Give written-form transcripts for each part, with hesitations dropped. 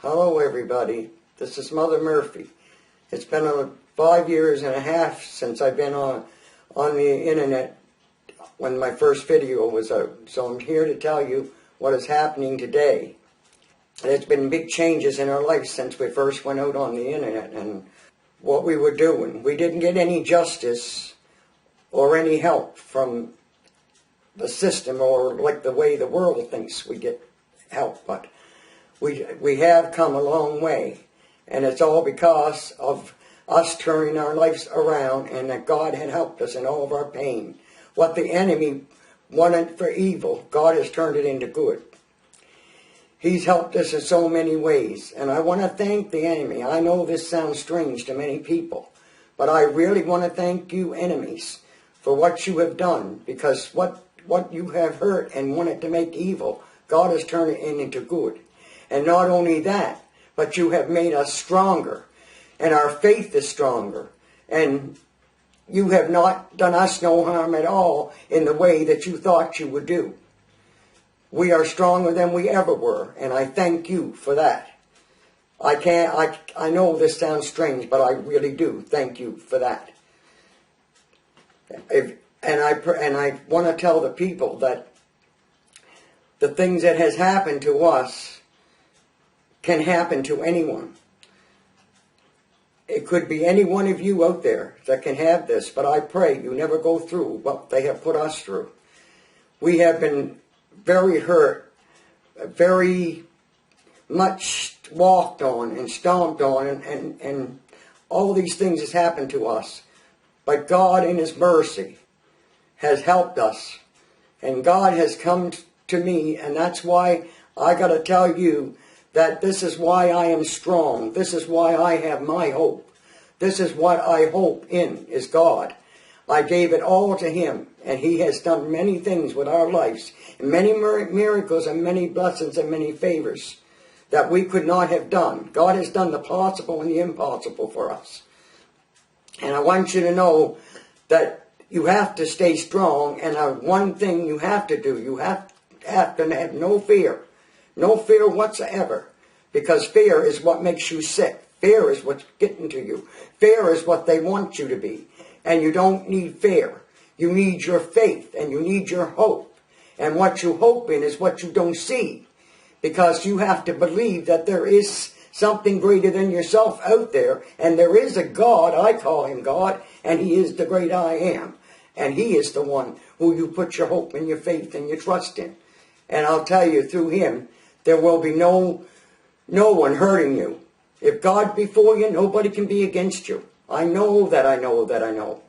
Hello everybody, this is Mother Murphy. It's been 5 years and a half since I've been on the internet when my first video was out. So I'm here to tell you what is happening today. There's been big changes in our life since we first went out on the internet and what we were doing. We didn't get any justice or any help from the system or like the way the world thinks we get help, but we have come a long way, and it's all because of us turning our lives around and that God had helped us in all of our pain. What the enemy wanted for evil, God has turned it into good. He's helped us in so many ways, and I want to thank the enemy. I know this sounds strange to many people, but I really want to thank you enemies for what you have done, because what you have hurt and wanted to make evil, God has turned it into good. And not only that, but you have made us stronger, and our faith is stronger, and you have not done us no harm at all in the way that you thought you would do. We are stronger than we ever were, and I thank you for that. I know this sounds strange, but I really do thank you for that. And I want to tell the people that the things that has happened to us can happen to anyone. It could be any one of you out there that can have this, but I pray you never go through what they have put us through. We have been very hurt, very much walked on and stomped on, and all these things has happened to us. But God in His mercy has helped us, and God has come to me, and that's why I got to tell you that this is why I am strong. This is why I have my hope. This is what I hope in, is God. I gave it all to Him, and He has done many things with our lives, and many miracles and many blessings and many favors that we could not have done. God has done the possible and the impossible for us. And I want you to know that you have to stay strong, and one thing you have to do, you have to have no fear. No fear whatsoever, because fear is what makes you sick. Fear is what's getting to you. Fear is what they want you to be. And you don't need fear. You need your faith, and you need your hope. And what you hope in is what you don't see, because you have to believe that there is something greater than yourself out there, and there is a God. I call Him God, and He is the great I am. And He is the one who you put your hope and your faith and your trust in. And I'll tell you, through Him, there will be no one hurting you. If God be for you, nobody can be against you. I know that I know that I know.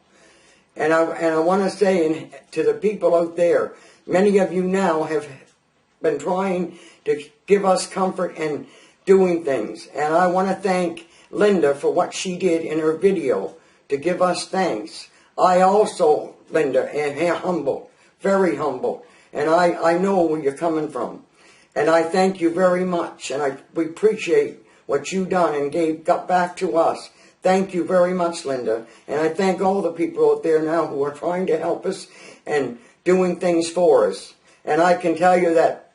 And I want to say to the people out there, many of you now have been trying to give us comfort and doing things. And I want to thank Linda for what she did in her video to give us thanks. I also, Linda, am humble, very humble. And I know where you're coming from. And I thank you very much, and we appreciate what you've done and got back to us. Thank you very much, Linda. And I thank all the people out there now who are trying to help us and doing things for us. And I can tell you that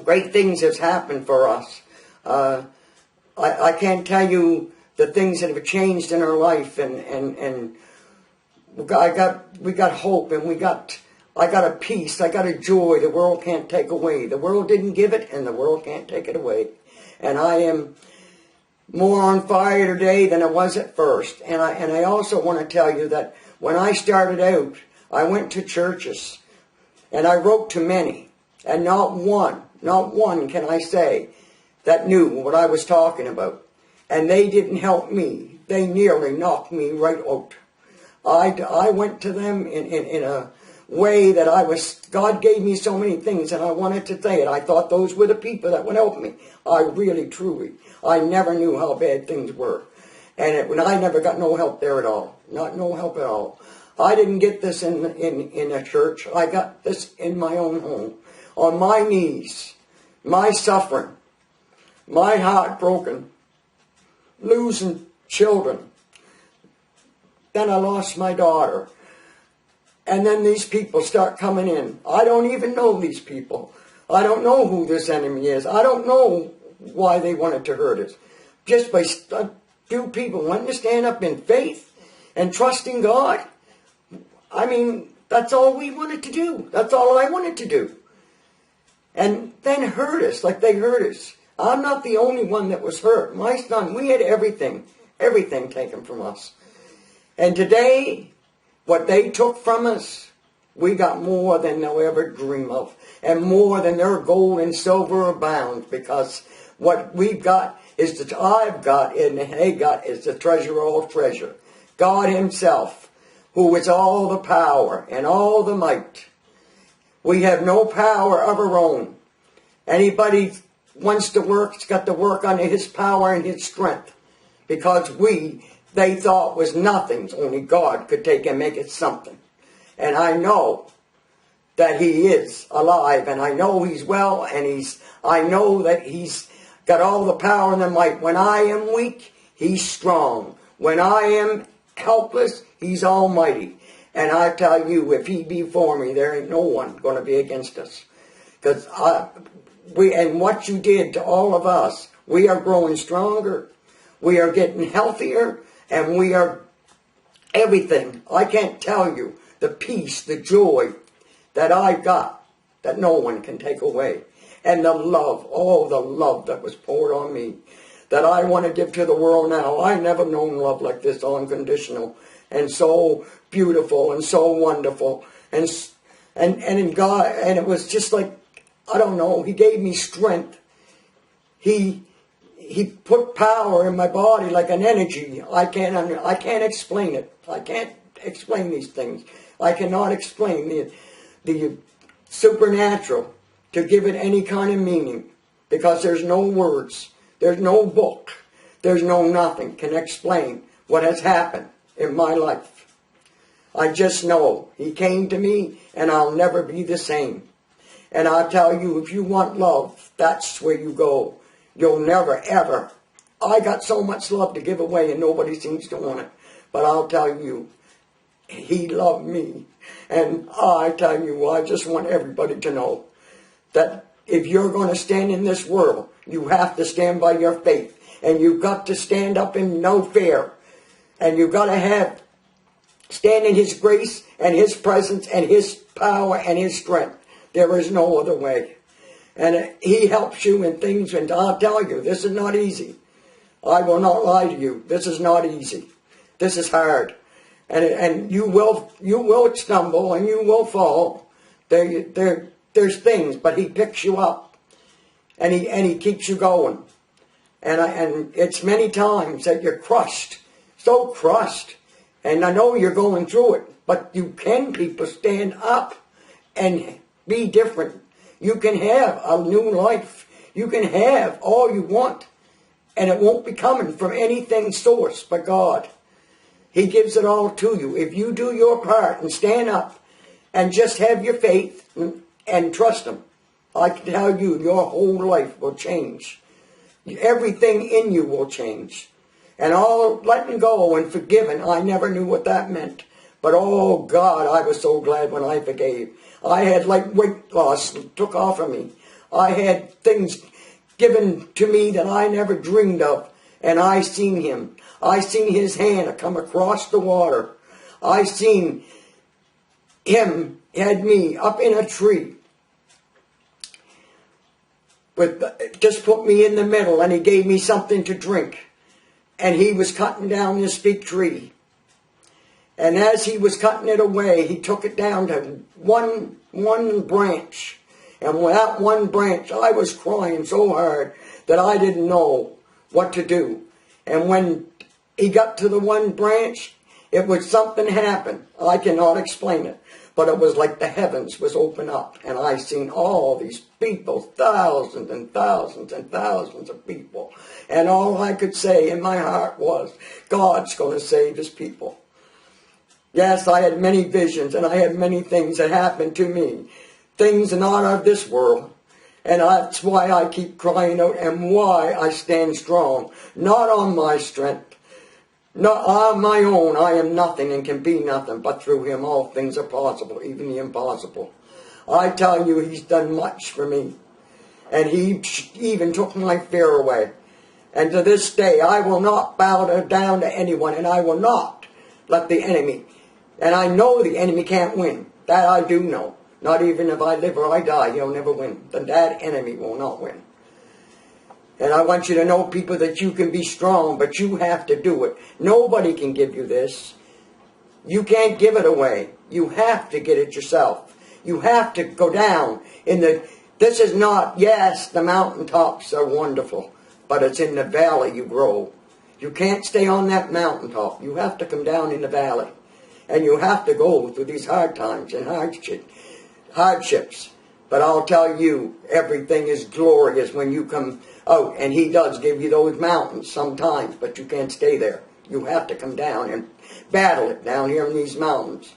great things have happened for us. I can't tell you the things that have changed in our life, and we got hope, and I got a peace, I got a joy the world can't take away. The world didn't give it, and the world can't take it away. And I am more on fire today than I was at first. And I also want to tell you that when I started out, I went to churches, and I wrote to many, and not one can I say that knew what I was talking about. And they didn't help me. They nearly knocked me right out. I went to them in a way that God gave me so many things, and I wanted to say it. I thought those were the people that would help me. I really, truly, I never knew how bad things were. And I never got no help there at all. No help at all. I didn't get this in a church. I got this in my own home. On my knees. My suffering. My heart broken. Losing children. Then I lost my daughter. And then these people start coming in. I don't even know these people. I don't know who this enemy is. I don't know why they wanted to hurt us. Just by a few people wanting to stand up in faith and trusting God. I mean, that's all we wanted to do. That's all I wanted to do. And then hurt us like they hurt us. I'm not the only one that was hurt. My son, we had everything taken from us. And today, what they took from us, we got more than they'll ever dream of. And more than their gold and silver abound. Because what we've got is that I've got and they got is the treasure of all treasure. God himself, who is all the power and all the might. We have no power of our own. Anybody wants to work, has got to work under his power and his strength. Because they thought was nothing. Only God could take and make it something. And I know that he is alive. And I know he's well. And I know that he's got all the power and the might. When I am weak, he's strong. When I am helpless, he's almighty. And I tell you, if he be for me, there ain't no one going to be against us. Because and what you did to all of us, we are growing stronger. We are getting healthier. And we are everything. I can't tell you the peace, the joy that I've got that no one can take away. And the love, all the love that was poured on me, that I want to give to the world now. I never known love like this, unconditional, and so beautiful, and so wonderful, and in God, and it was just like, I don't know, he gave me strength. He put power in my body like an energy. I can't explain it. I can't explain these things. I cannot explain the supernatural to give it any kind of meaning, because there's no words, there's no book, there's no nothing can explain what has happened in my life. I just know he came to me and I'll never be the same. And I tell you, if you want love, that's where you go. You'll never ever. I got so much love to give away and nobody seems to want it. But I'll tell you, he loved me. And I tell you, I just want everybody to know that if you're going to stand in this world, you have to stand by your faith. And you've got to stand up in no fear. And you've got to stand in his grace and his presence and his power and his strength. There is no other way. And he helps you in things. And I'll tell you, this is not easy. I will not lie to you. This is not easy. This is hard. And you will stumble and you will fall. There's things, but he picks you up, and he keeps you going. And it's many times that you're crushed, so crushed. And I know you're going through it, but you can, people, stand up and be different. You can have a new life. You can have all you want, and it won't be coming from anything source but God. He gives it all to you. If you do your part and stand up and just have your faith and trust him, I can tell you, your whole life will change. Everything in you will change. And all letting go and forgiving, I never knew what that meant. But oh God, I was so glad when I forgave. I had like weight loss took off of me. I had things given to me that I never dreamed of. And I seen him. I seen his hand come across the water. I seen him, had me up in a tree. Just put me in the middle, and he gave me something to drink. And he was cutting down this big tree. And as he was cutting it away, he took it down to one branch. And with that one branch, I was crying so hard that I didn't know what to do. And when he got to the one branch, it was something happened. I cannot explain it. But it was like the heavens was open up. And I seen all these people, thousands and thousands and thousands of people. And all I could say in my heart was, God's going to save his people. Yes, I had many visions and I had many things that happened to me. Things not of this world. And that's why I keep crying out and why I stand strong. Not on my strength. Not on my own. I am nothing and can be nothing. But through him all things are possible. Even the impossible. I tell you, he's done much for me. And he even took my fear away. And to this day, I will not bow down to anyone, and I will not let the enemy. And I know the enemy can't win. That I do know. Not even if I live or I die, he'll never win. That enemy will not win. And I want you to know, people, that you can be strong, but you have to do it. Nobody can give you this. You can't give it away. You have to get it yourself. You have to go down in the... This is not, yes, the mountaintops are wonderful, but it's in the valley you grow. You can't stay on that mountaintop. You have to come down in the valley. And you have to go through these hard times and hardships. But I'll tell you, everything is glorious when you come out. And he does give you those mountains sometimes, but you can't stay there. You have to come down and battle it down here in these mountains.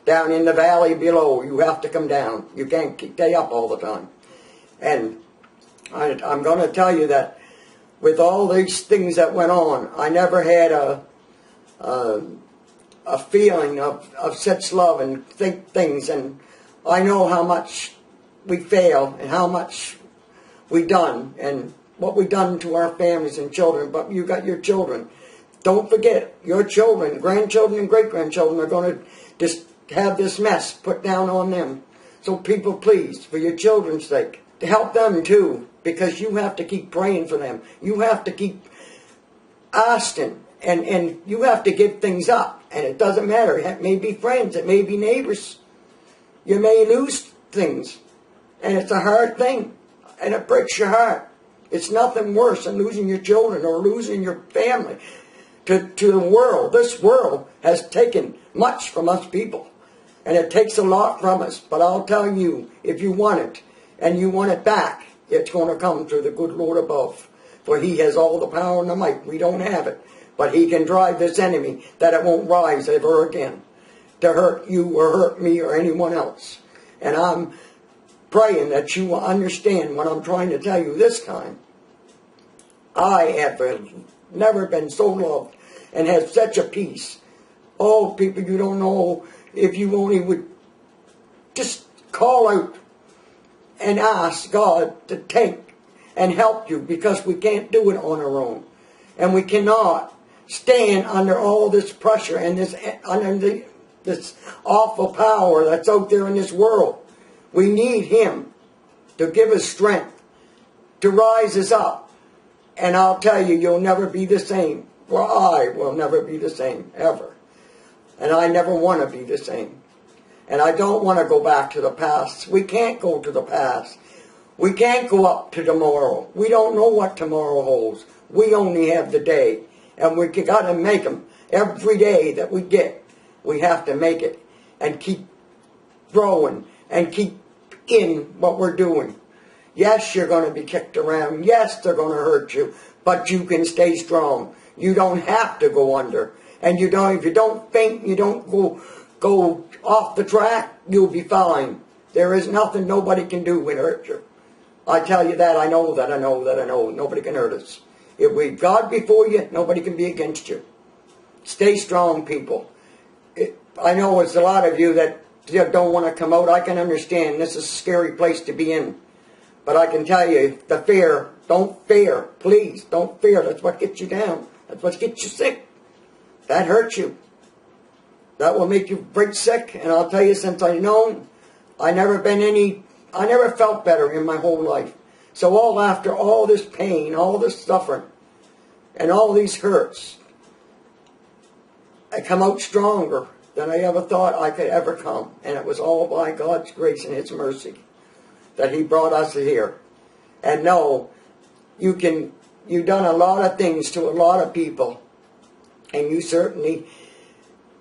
Down in the valley below, you have to come down. You can't stay up all the time. And I'm going to tell you that with all these things that went on, I never had a feeling of such love and things. And I know how much we fail and how much we done and what we done to our families and children. But you got your children. Don't forget, your children, grandchildren and great-grandchildren are going to just have this mess put down on them. So people, please, for your children's sake, to help them too, because you have to keep praying for them. You have to keep asking, and you have to give things up. And it doesn't matter. It may be friends. It may be neighbors. You may lose things. And it's a hard thing. And it breaks your heart. It's nothing worse than losing your children or losing your family to the world. This world has taken much from us people. And it takes a lot from us. But I'll tell you, if you want it, and you want it back, it's going to come through the good Lord above. For he has all the power and the might. We don't have it. But he can drive this enemy that it won't rise ever again to hurt you or hurt me or anyone else. And I'm praying that you will understand what I'm trying to tell you this time. I have never been so loved and have such a peace. Oh, people, you don't know, if you only would just call out and ask God to take and help you, because we can't do it on our own. And we cannot stand under all this pressure and this awful power that's out there in this world. We need him to give us strength, to rise us up. And I'll tell you, you'll never be the same. For I will never be the same, ever. And I never want to be the same. And I don't want to go back to the past. We can't go to the past. We can't go up to tomorrow. We don't know what tomorrow holds. We only have the day. And we got to make them. Every day that we get, we have to make it. And keep growing. And keep in what we're doing. Yes, you're going to be kicked around. Yes, they're going to hurt you. But you can stay strong. You don't have to go under. And you don't, if you don't faint, you don't go off the track, you'll be fine. There is nothing nobody can do to hurt you. I tell you that, I know that, I know that, I know. Nobody can hurt us. If we've God before you, nobody can be against you. Stay strong, people. I know it's a lot of you that don't want to come out. I can understand. This is a scary place to be in. But I can tell you, the fear, don't fear. Please, don't fear. That's what gets you down. That's what gets you sick. That hurts you. That will make you break sick. And I'll tell you, since I've known, I never felt better in my whole life. So after all this pain, all this suffering, and all these hurts, I come out stronger than I ever thought I could ever come. And it was all by God's grace and his mercy that he brought us here. And no, you've done a lot of things to a lot of people. And you certainly,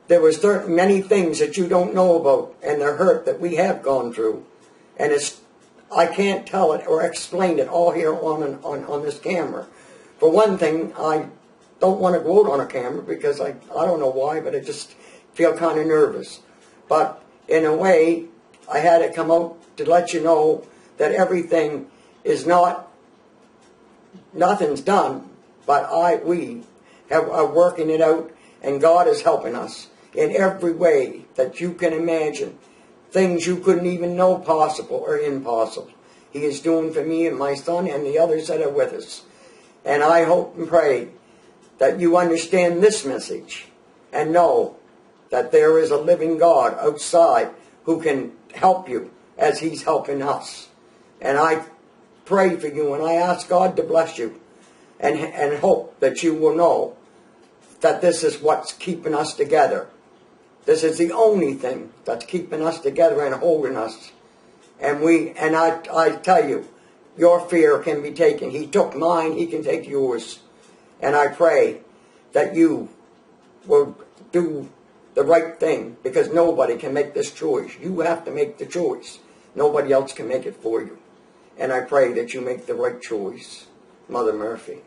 there was many things that you don't know about, and the hurt that we have gone through. And I can't tell it or explain it all here on this camera. For one thing, I don't want to go out on a camera because I don't know why, but I just feel kind of nervous. But in a way, I had to come out to let you know that everything is nothing's done, but we are working it out, and God is helping us in every way that you can imagine. Things you couldn't even know possible or impossible. He is doing for me and my son and the others that are with us. And I hope and pray that you understand this message and know that there is a living God outside who can help you as He's helping us. And I pray for you and I ask God to bless you and hope that you will know that this is what's keeping us together. This is the only thing that's keeping us together and holding us. And I tell you, your fear can be taken. He took mine, He can take yours. And I pray that you will do the right thing, because nobody can make this choice. You have to make the choice. Nobody else can make it for you. And I pray that you make the right choice. Mother Murphy.